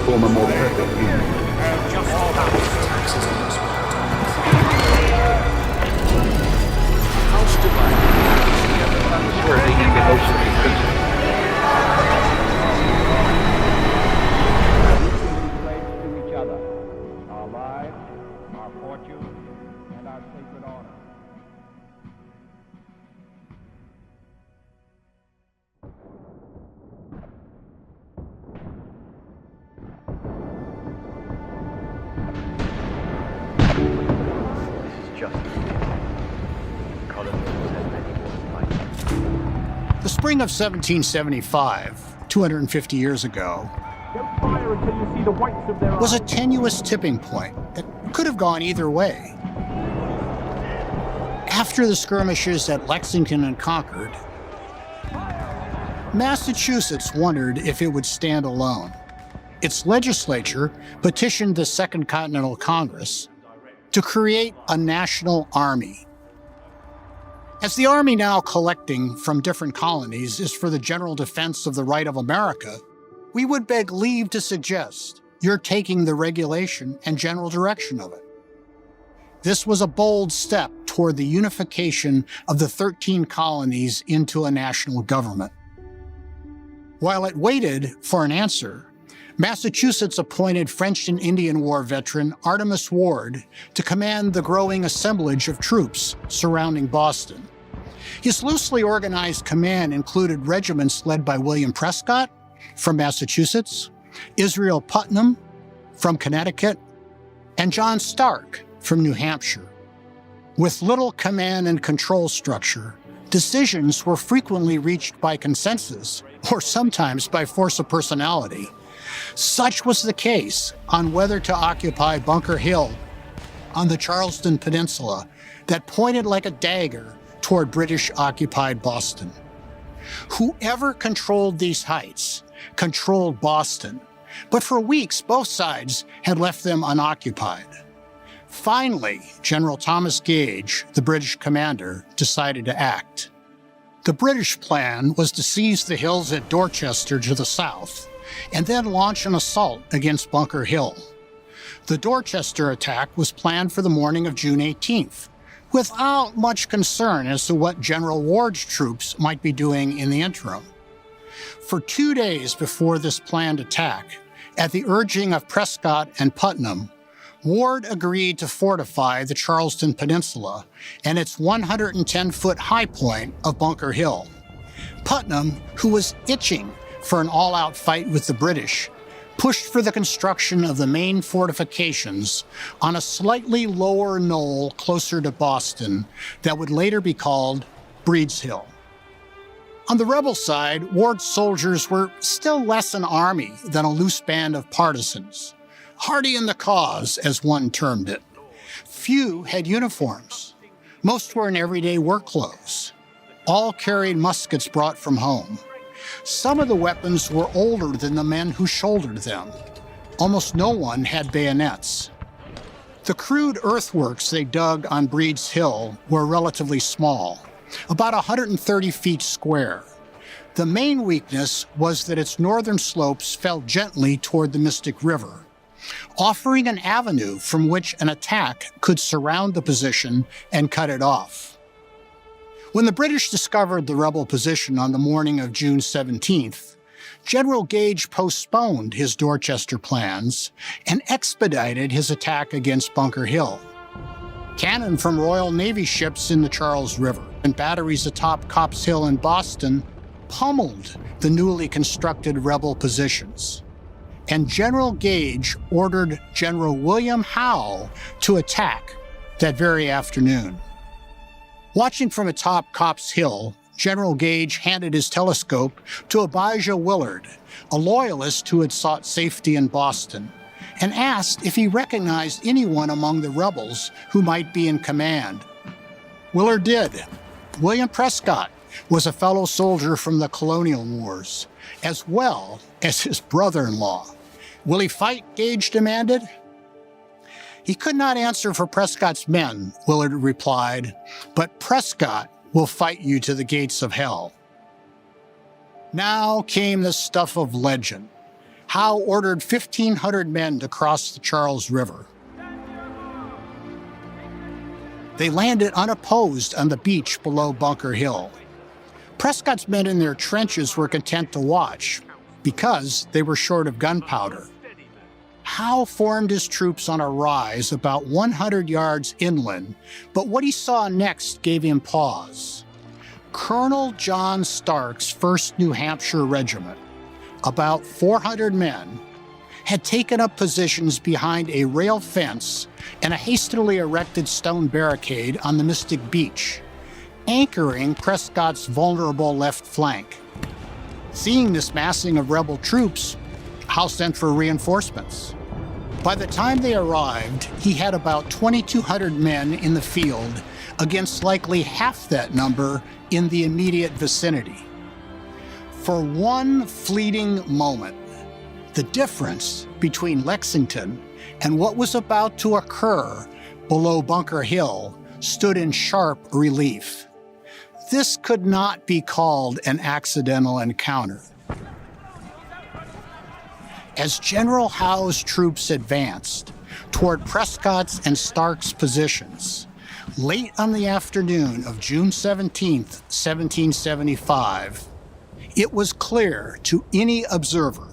form a more perfect union. Sure, they can get emotionally sensitive. To each other, our lives, our fortune, and our sacred honor. The spring of 1775, 250 years ago, was a tenuous tipping point that could have gone either way. After the skirmishes at Lexington and Concord, Massachusetts wondered if it would stand alone. Its legislature petitioned the Second Continental Congress to create a national army. As the army now collecting from different colonies is for the general defense of the right of America, we would beg leave to suggest you're taking the regulation and general direction of it. This was a bold step toward the unification of the 13 colonies into a national government. While it waited for an answer, Massachusetts appointed French and Indian War veteran Artemus Ward to command the growing assemblage of troops surrounding Boston. His loosely organized command included regiments led by William Prescott from Massachusetts, Israel Putnam from Connecticut, and John Stark from New Hampshire. With little command and control structure, decisions were frequently reached by consensus, or sometimes by force of personality. Such was the case on whether to occupy Bunker Hill on the Charleston Peninsula that pointed like a dagger toward British-occupied Boston. Whoever controlled these heights controlled Boston, but for weeks both sides had left them unoccupied. Finally, General Thomas Gage, the British commander, decided to act. The British plan was to seize the hills at Dorchester to the south, and then launch an assault against Bunker Hill. The Dorchester attack was planned for the morning of June 18th, without much concern as to what General Ward's troops might be doing in the interim. For 2 days before this planned attack, at the urging of Prescott and Putnam, Ward agreed to fortify the Charleston Peninsula and its 110-foot high point of Bunker Hill. Putnam, who was itching for an all-out fight with the British, pushed for the construction of the main fortifications on a slightly lower knoll closer to Boston that would later be called Breed's Hill. On the rebel side, Ward's soldiers were still less an army than a loose band of partisans. Hardy in the cause, as one termed it. Few had uniforms. Most were in everyday work clothes. All carried muskets brought from home. Some of the weapons were older than the men who shouldered them. Almost no one had bayonets. The crude earthworks they dug on Breed's Hill were relatively small, about 130 feet square. The main weakness was that its northern slopes fell gently toward the Mystic River, offering an avenue from which an attack could surround the position and cut it off. When the British discovered the rebel position on the morning of June 17th, General Gage postponed his Dorchester plans and expedited his attack against Bunker Hill. Cannon from Royal Navy ships in the Charles River and batteries atop Copp's Hill in Boston pummeled the newly constructed rebel positions. And General Gage ordered General William Howe to attack that very afternoon. Watching from atop Copp's Hill, General Gage handed his telescope to Abijah Willard, a loyalist who had sought safety in Boston, and asked if he recognized anyone among the rebels who might be in command. Willard did. William Prescott was a fellow soldier from the Colonial Wars, as well as his brother-in-law. Will he fight? Gage demanded. He could not answer for Prescott's men, Willard replied, but Prescott will fight you to the gates of hell. Now came the stuff of legend. Howe ordered 1,500 men to cross the Charles River. They landed unopposed on the beach below Bunker Hill. Prescott's men in their trenches were content to watch because they were short of gunpowder. Howe formed his troops on a rise about 100 yards inland, but what he saw next gave him pause. Colonel John Stark's 1st New Hampshire Regiment, about 400 men, had taken up positions behind a rail fence and a hastily erected stone barricade on the Mystic Beach, anchoring Prescott's vulnerable left flank. Seeing this massing of rebel troops, Howe sent for reinforcements. By the time they arrived, he had about 2,200 men in the field against likely half that number in the immediate vicinity. For one fleeting moment, the difference between Lexington and what was about to occur below Bunker Hill stood in sharp relief. This could not be called an accidental encounter. As General Howe's troops advanced toward Prescott's and Stark's positions, late on the afternoon of June 17, 1775, it was clear to any observer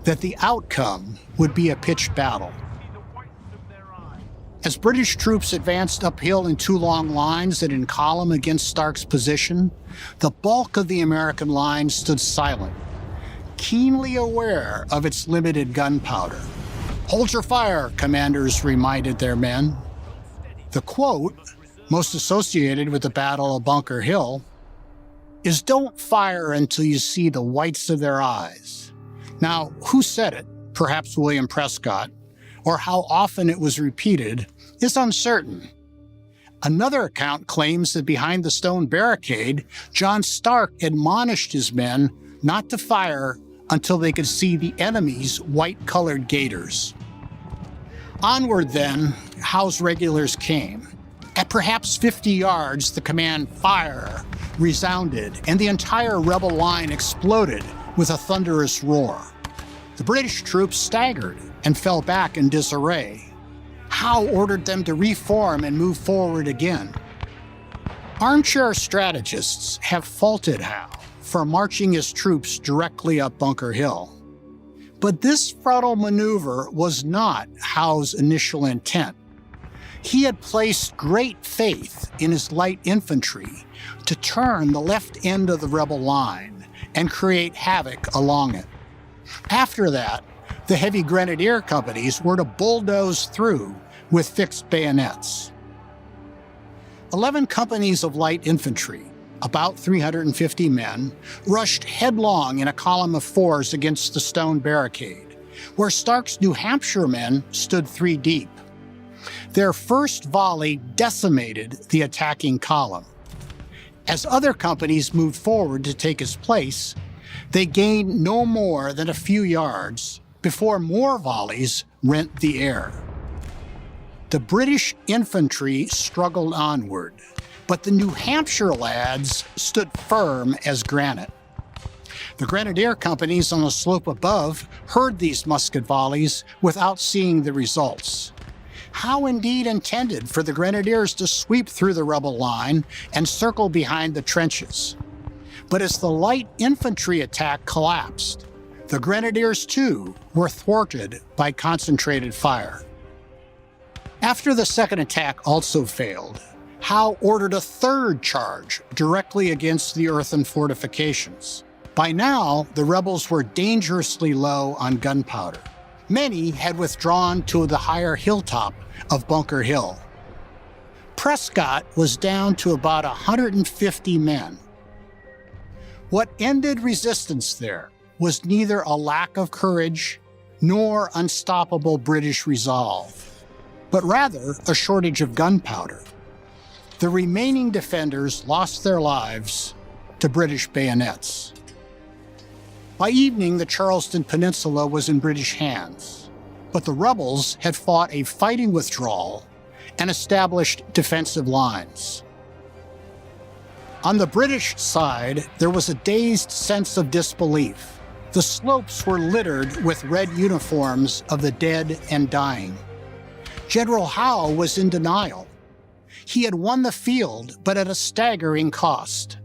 that the outcome would be a pitched battle. As British troops advanced uphill in 2 long lines and in column against Stark's position, the bulk of the American line stood silent, keenly aware of its limited gunpowder. "Hold your fire," commanders reminded their men. The quote, most associated with the Battle of Bunker Hill, is "Don't fire until you see the whites of their eyes." Now, who said it? Perhaps William Prescott, or how often it was repeated is uncertain. Another account claims that behind the stone barricade, John Stark admonished his men not to fire until they could see the enemy's white-colored gaiters. Onward then, Howe's regulars came. At perhaps 50 yards, the command "Fire" resounded, and the entire rebel line exploded with a thunderous roar. The British troops staggered and fell back in disarray. Howe ordered them to reform and move forward again. Armchair strategists have faulted Howe for marching his troops directly up Bunker Hill. But this frontal maneuver was not Howe's initial intent. He had placed great faith in his light infantry to turn the left end of the rebel line and create havoc along it. After that, the heavy grenadier companies were to bulldoze through with fixed bayonets. 11 companies of light infantry, about 350 men, rushed headlong in a column of 4s against the stone barricade, where Stark's New Hampshire men stood 3 deep. Their first volley decimated the attacking column. As other companies moved forward to take his place, they gained no more than a few yards before more volleys rent the air. The British infantry struggled onward, but the New Hampshire lads stood firm as granite. The grenadier companies on the slope above heard these musket volleys without seeing the results. Howe indeed intended for the grenadiers to sweep through the rebel line and circle behind the trenches. But as the light infantry attack collapsed, the grenadiers too were thwarted by concentrated fire. After the second attack also failed, Howe ordered a 3rd charge directly against the earthen fortifications. By now, the rebels were dangerously low on gunpowder. Many had withdrawn to the higher hilltop of Bunker Hill. Prescott was down to about 150 men. What ended resistance there was neither a lack of courage nor unstoppable British resolve, but rather a shortage of gunpowder. The remaining defenders lost their lives to British bayonets. By evening, the Charleston Peninsula was in British hands, but the rebels had fought a fighting withdrawal and established defensive lines. On the British side, there was a dazed sense of disbelief. The slopes were littered with red uniforms of the dead and dying. General Howe was in denial. He had won the field, but at a staggering cost.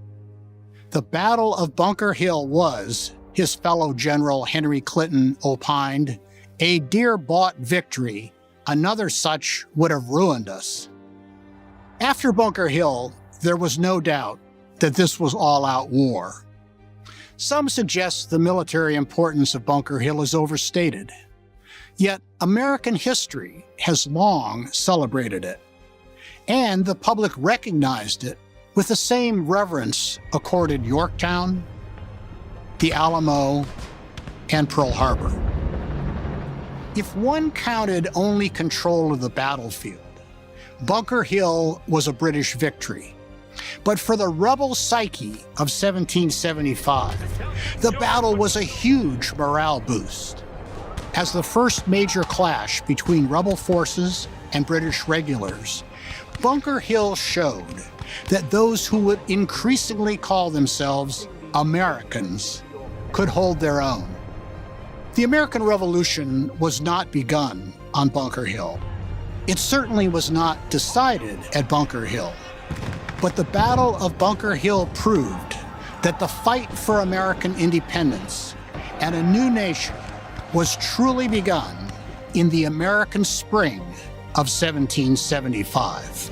The Battle of Bunker Hill was, his fellow General Henry Clinton opined, a dear-bought victory. Another such would have ruined us. After Bunker Hill, there was no doubt that this was all-out war. Some suggest the military importance of Bunker Hill is overstated. Yet American history has long celebrated it, and the public recognized it with the same reverence accorded Yorktown, the Alamo, and Pearl Harbor. If one counted only control of the battlefield, Bunker Hill was a British victory. But for the rebel psyche of 1775, the battle was a huge morale boost. As the first major clash between rebel forces and British regulars, Bunker Hill showed that those who would increasingly call themselves Americans could hold their own. The American Revolution was not begun on Bunker Hill. It certainly was not decided at Bunker Hill. But the Battle of Bunker Hill proved that the fight for American independence and a new nation was truly begun in the American spring of 1775.